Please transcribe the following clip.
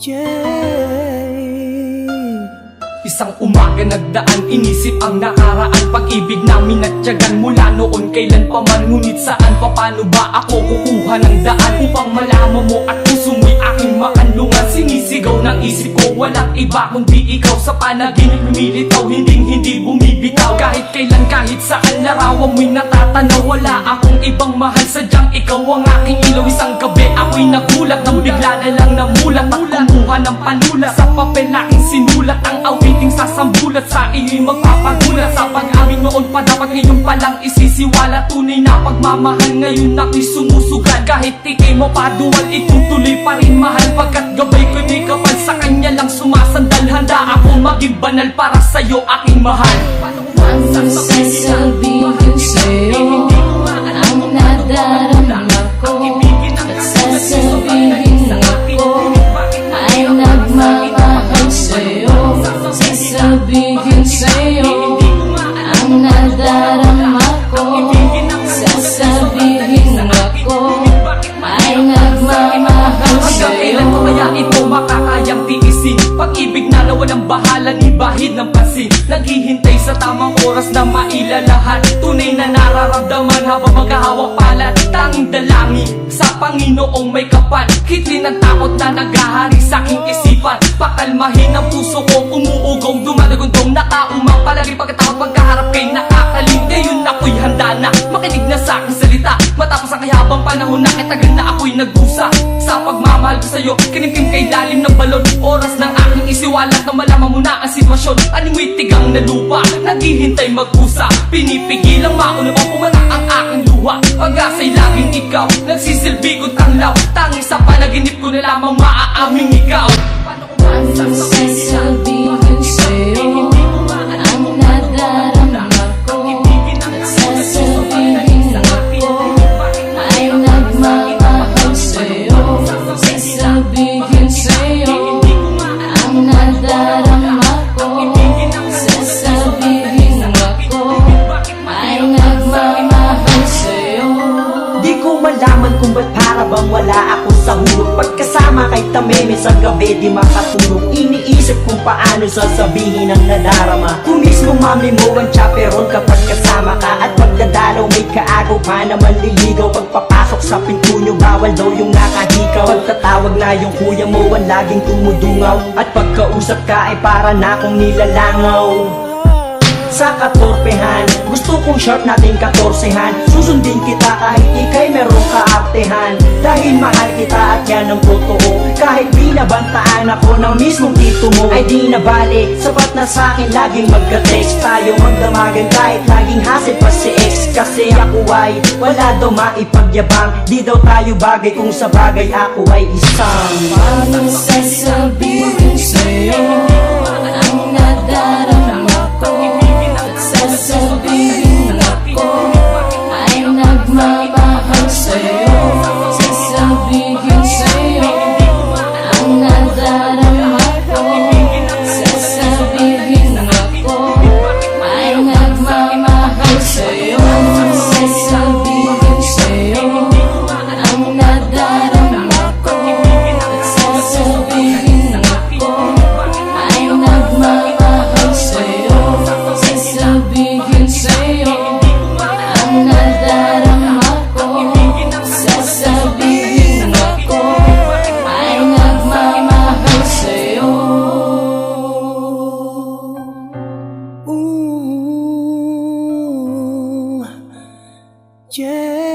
Isang umaga nagdaan, inisip ang nakaraan. Pag-ibig namin natyagan mula noon kailan pa man. Ngunit saan pa, paano ba ako kukuha ng daan upang malaman mo at puso mo'y aking makanlungan? Sinisigaw ng isip ko, walang iba kundi ikaw. Sa panaginip lumilitaw, hindi bumibitaw. Kahit kailan, kahit saan, larawan mo'y natatanaw. Wala akong ibang mahal, sadyang ikaw ang aking ilaw. Isang gabi ako'y nagulat nang bigla na lang namulat at kumuha ng panulat. Sa papel aking sinulat ang awiting sasambulat. Sa iyo'y magpapagulat. Sa pag-amin noon pa dapat, ngayon palang isisiwala. Tunay na pagmamahal, ngayon ako'y sumusugal. Kahit ikay mo paduwal, itutuloy pa rin mahal. Pagkat gabay ko'y may kapal, sa kanya lang sumasandal. Handa akong maging banal para sa'yo, aking mahal. Ang sasabihin sa'yo, ang nadarama ko. At sasabihin ako, ay nagmamahal sa'yo. Sasabihin sa'yo, ang nadarama ko. Sasabihin ako, ay nagmamahal Hanggang kailan sa'yo. ko kaya ito makakayang tiisin? Pag-ibig na walang bahala ni bahid ng pansin. Naghihintay sa tamang oras na mailalahat. Tunay na nararamdaman habang maghahawak palad. Tanging dalangin sa Panginoong may kapal. Kitlin ang takot na naghahari sa aking isipan. Pakalmahin ang puso ko, umuugong, dumadagundong, nakaumang palagi pagkatapos pagkaharap kay nakakalim. Ngayon ako'y handa na makinig na sa aking salita. Matapos ang kahabang panahon na kitagal na ako'y nagdusa. Sa pagmamahal ko sa'yo, kinimkim kay lalim ng balon. Oras ng aking isiwalat na malaman mo na ang sitwasyon. Animoy tigang na lupa, naghihintay mag-usa. Pinipigilang mauna mo pumatak ang aking luha. Pag-asa'y laging ikaw, nagsisilbi kong tanglaw. Tanging sa panaginip ko na lamang maaaming ikaw. Ang sasabihin sa'yo, ang nadarama ko. At sasabihin ako, ay nagmamahal sa'yo. Sasabihin sa'yo, ang nadarama ko. Sasabihin ako, ay nagmamahal sa'yo. Di ko malaman kung ba't para bang wala ako sa hulog. Pagkasama kay Tameme sa gabi di makatulog. Iniisip kung paano sasabihin ang nadarama. Kung mismo mami mo ang chaperon kapag kasama ka. At pagdadalaw may kaagaw pa na manliligaw. Pagpapasok sa pinto nyo bawal daw yung nakahikaw. Pagtatawag na yung kuya mo ang laging tumudungaw. At pagkausap ka ay para na akong nilalangaw. Sa katorpehan, gusto kong short natin 14han. Susundin kita kahit ikay merong kaartehan. Dahil mahal kita at yan ang totoo. Kahit binabantaan ako ng mismong tito mo, ay di na bali, sapat na sa'kin laging magka-text tayo. Magdamagan kahit laging hassle pa si ex. Kasi ako ay wala daw maipagyabang. Di daw tayo bagay kung sa bagay ako ay isang. Ang sasabihin sa'yo, ang nadarama ko. At sasabihin ako, ay nagmamahal sa'yo. Sasabihin sa'yo, ang nadarama ko. Sasabihin ako, ay nagmamahal sa'yo. Sasabihin sa'yo, ang nadarama ko. Sasabihin ako, ay nagmamahal sa'yo. Sasabihin sa'yo, ang nadarama ko. Sasabihin ako, ay nagmamahal sa'yo. Ooh, yeah.